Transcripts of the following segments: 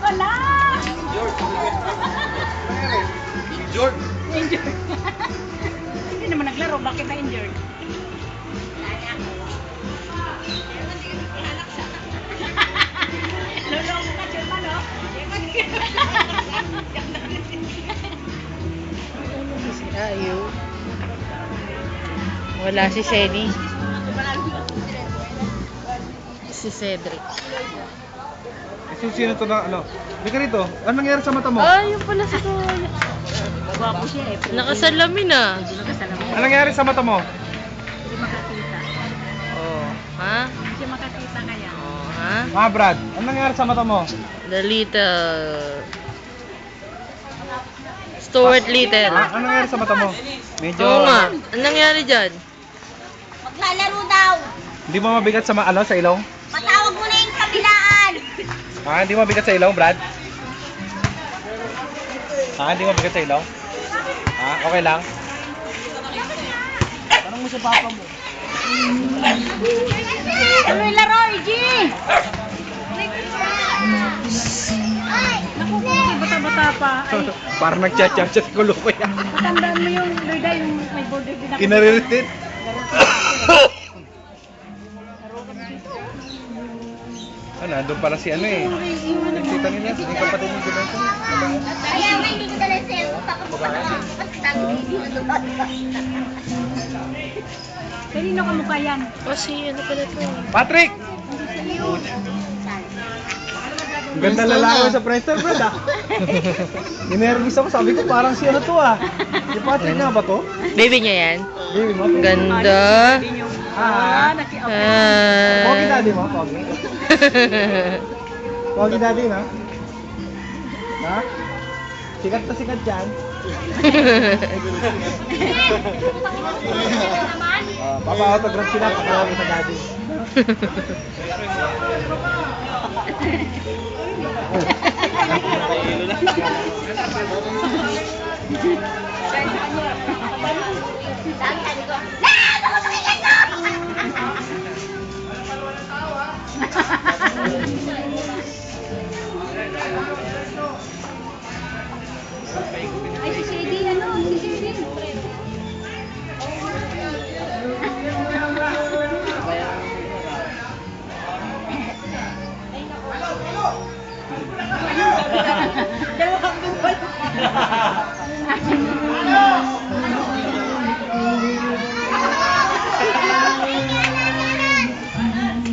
pala! Injured. Injured. Hindi naman naglaro, bakit na-injured? Lolo mo ka, Chuma, no? Si Ayu. Wala si Shelly. Si Cedric. Sino to na ano? Hindi ka rito. Ano nangyari sa mata mo? Ah, yun pala si Kuya. Gwapo siya eh. Nakasalamin ah. Medyo nakasalamin. Ano nangyari sa mata mo? Hindi makakita. Oh, ha? Hindi siya makakita kaya. Oh, ha? Ah, Brad. Ano nangyari sa mata mo? The little Stuart Little. Ah, ano nangyari sa mata mo? Medyo... Oo nga. Ano nangyari dyan? Maglalaro daw. Hindi mo mabigat sa sa ilong? Patawag mo na yung kabilaan. Ah, hindi mo mabigat sa ilong, Brad? Ah, hindi mo mabigat sa ilong? Ah, okay lang? Tanong mo sa papa mo. Ano yung laro, RG? Naku, kung bata-bata pa. Ay, Parang nagchat-chat sa kulo ko yan. tandaan mo yung birthday, yung may birthday din ako. Kinariritin. Ah, nandun pala si ano eh. Nagsita nila, yung kapatid ni Dimension. Kaya nga hindi ko dala sa'yo. Kanino ka mukha yan? Oh, si ano pala to? Patrick! Ang ganda lalaki sa Friendster, Brad ah. Ninervous ako, sabi ko parang si ano to ah. Si Patrick nga ba to? Baby niya yan? Baby mo? Ganda. Ah, Pogi daddy mo, Pogi. Pogi daddy na. Ha? Sikat na sikat dyan. Papa-autograph sila, pagkawag sa daddy. Ay, si Shady, ano? Si Shady. Dalawang dumbal.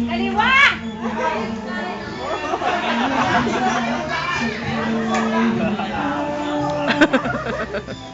Kaliwa! Ha ha ha.